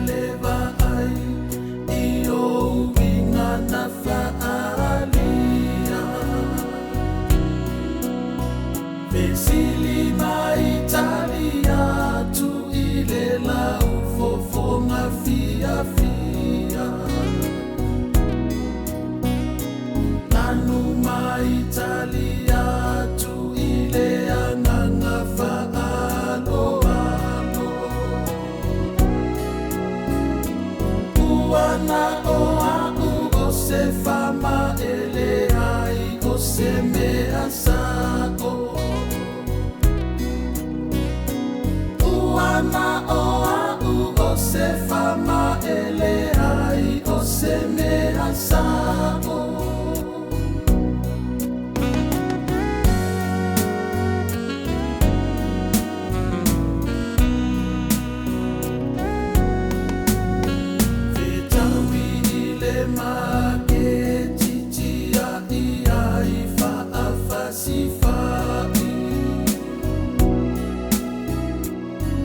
leva ai I o winga na faalia Vesili mai Italia tu ile lau fofonga fia fia Nanu mai Italia tu ile anganga faalo alo Uana o au o se fama ele ai o se mea sao Uana o au o se fama ele ai o se mea sao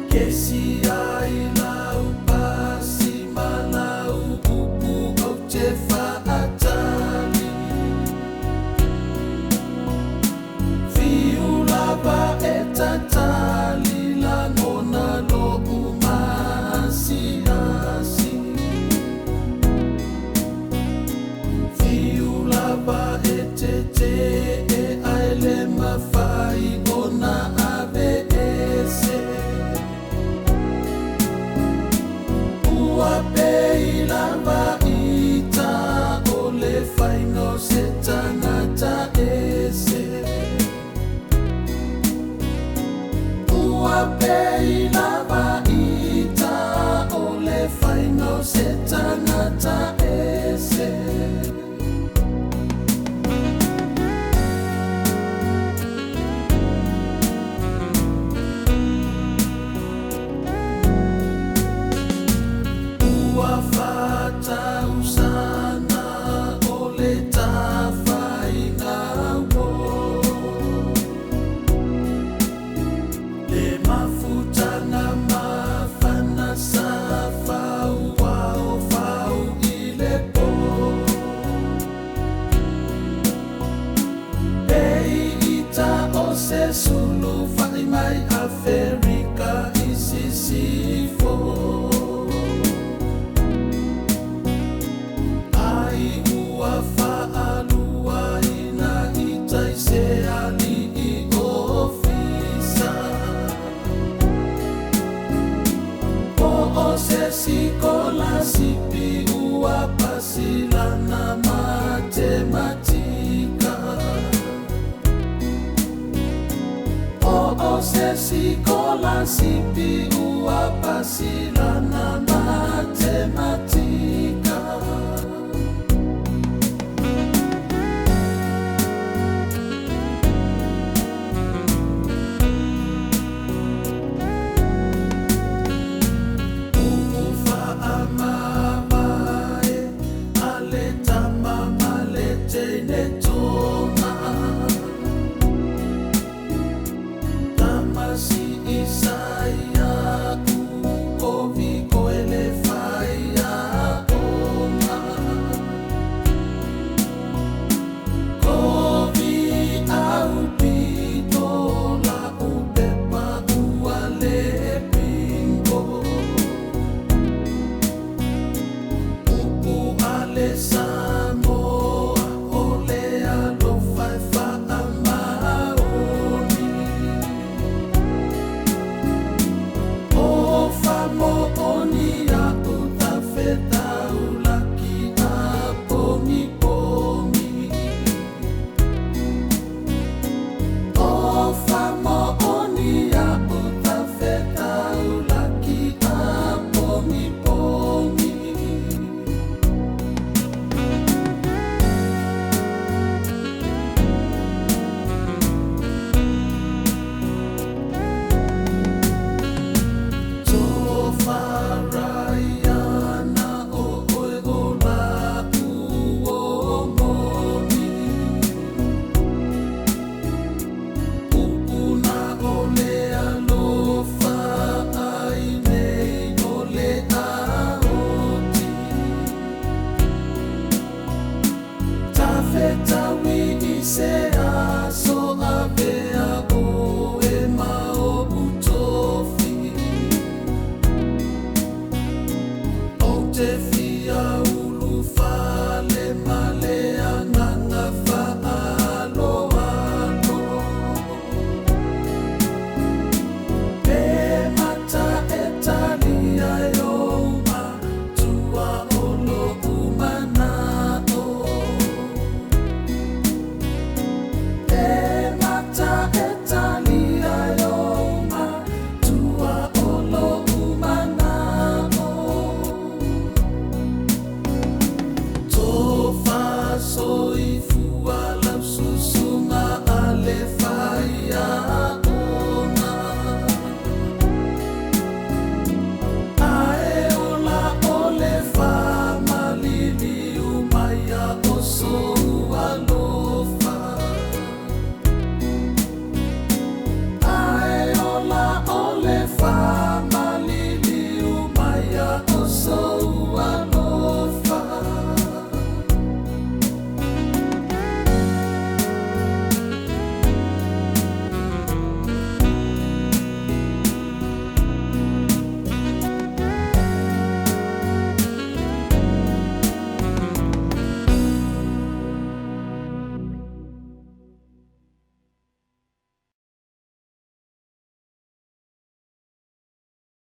Kesi ai lau pasi malau upu au te whaatali Fiu lava e tatali la ngona lo umasi asi Fiu lava e te e aile mawhai ona ave ese Ua pei lava ita o le whaino se tangata ese Ua pei lava ita o le whaino se tangata ese Se sulu fai mai Afrika isi sifo Ai ua whaalua ina itai se ali I ofisa O se sikola sipi ua pasilana matematika O se sikola sipi ua pasilana matematika Ufa amawae ale tamama le teine toma Si Isaya ukovi koele faya oma Kovi au pito la upepa uale pingo Upu ale Samoa ole alo faifa amaoni Mo oni a uta feta ulaki a pongi pongi O famo oni a uta feta ulaki a pongi pongi te fia